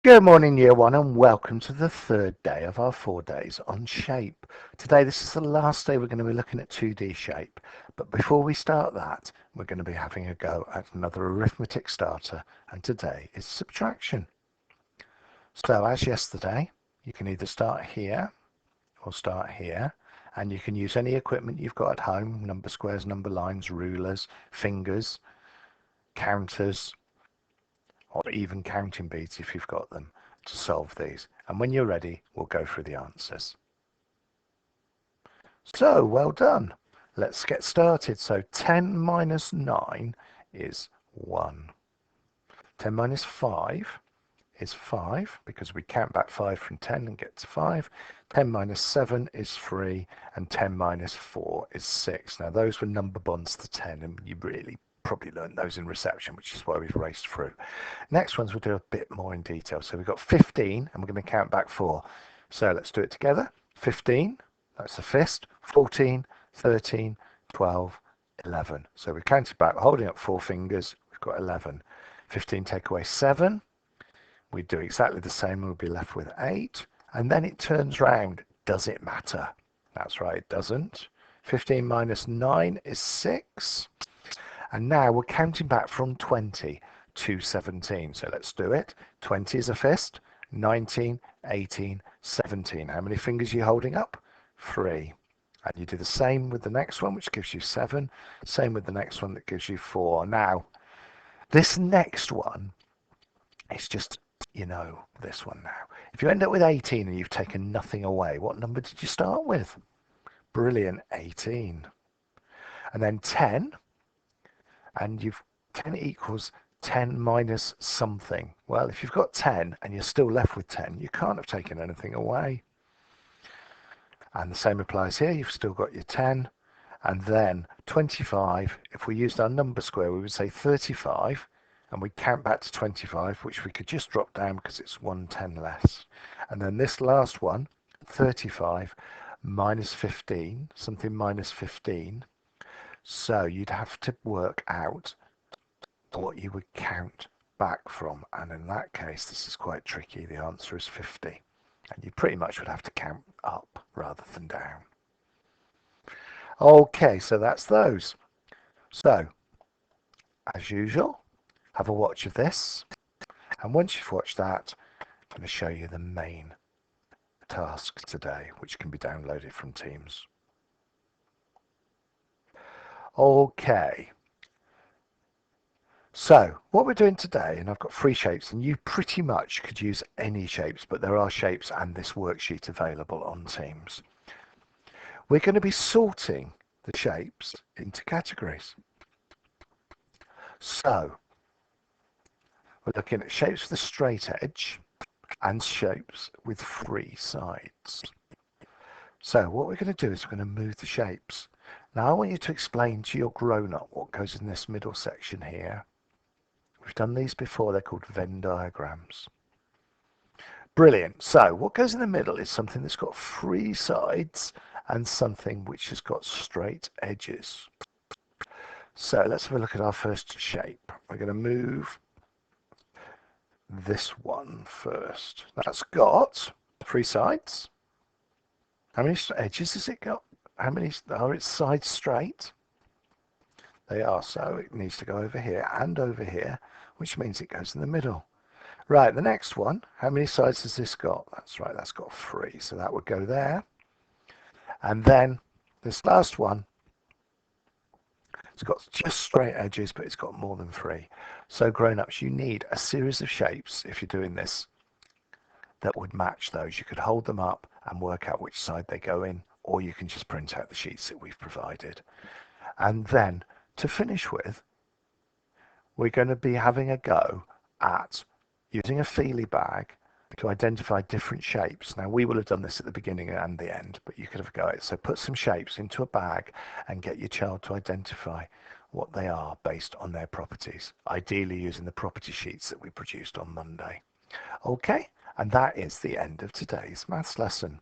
Good morning, year one, and welcome to the third day of our 4 days on shape. Today, this is the last day we're going to be looking at 2D shape. But before we start that, we're going to be having a go at another arithmetic starter, and today is subtraction. So as yesterday, you can either start here or start here, and you can use any equipment you've got at home, number squares, number lines, rulers, fingers, counters, or even counting beads if you've got them, to solve these. And when you're ready, we'll go through the answers. So, well done. Let's get started. So 10 minus 9 is 1. 10 minus 5 is 5, because we count back 5 from 10 and get to 5. 10 minus 7 is 3, and 10 minus 4 is 6. Now those were number bonds to 10, and you really probably learned those in reception, which is why we've raced through. Next ones we'll do a bit more in detail. So we've got 15, and we're going to count back 4. So let's do it together. 15, that's the fist. 14, 13, 12, 11. So we counted back, holding up 4 fingers, we've got 11. 15 take away 7. We do exactly the same, we'll be left with 8. And then it turns round. Does it matter? That's right, it doesn't. 15 minus 9 is 6. And now we're counting back from 20 to 17. So let's do it. 20 is a fist. 19, 18, 17. How many fingers are you holding up? 3. And you do the same with the next one, which gives you 7. Same with the next one, that gives you 4. Now, this next one is just, this one now. If you end up with 18 and you've taken nothing away, what number did you start with? Brilliant, 18. And then 10, and 10 equals 10 minus something. Well, if you've got 10 and you're still left with 10, you can't have taken anything away. And the same applies here. You've still got your 10. And then 25, if we used our number square, we would say 35. And we count back to 25, which we could just drop down because it's 1 10 less. And then this last one, 35 minus 15, something minus 15. So you'd have to work out what you would count back from. And in that case, this is quite tricky. The answer is 50. And you pretty much would have to count up rather than down. Okay, so that's those. So, as usual, have a watch of this. And once you've watched that, I'm going to show you the main task today, which can be downloaded from Teams. Okay. So what we're doing today, and I've got 3 shapes, and you pretty much could use any shapes, but there are shapes and this worksheet available on Teams. We're going to be sorting the shapes into categories. So we're looking at shapes with a straight edge and shapes with 3 sides. So what we're going to do is we're going to move the shapes. Now I want you to explain to your grown-up what goes in this middle section here. We've done these before, they're called Venn diagrams. Brilliant. So what goes in the middle is something that's got 3 sides and something which has got straight edges. So let's have a look at our first shape. We're going to move this one first. That's got 3 sides. How many edges has it got? How many are its sides straight? They are, so it needs to go over here and over here, which means it goes in the middle. Right, the next one, how many sides has this got? That's right, that's got 3, so that would go there. And then this last one, it's got just straight edges, but it's got more than 3. So grown-ups, you need a series of shapes, if you're doing this, that would match those. You could hold them up and work out which side they go in, or you can just print out the sheets that we've provided. And then to finish with, we're going to be having a go at using a feelie bag to identify different shapes. Now we will have done this at the beginning and the end, but you could have a go at it. So put some shapes into a bag and get your child to identify what they are based on their properties, ideally using the property sheets that we produced on Monday. Okay, and that is the end of today's maths lesson.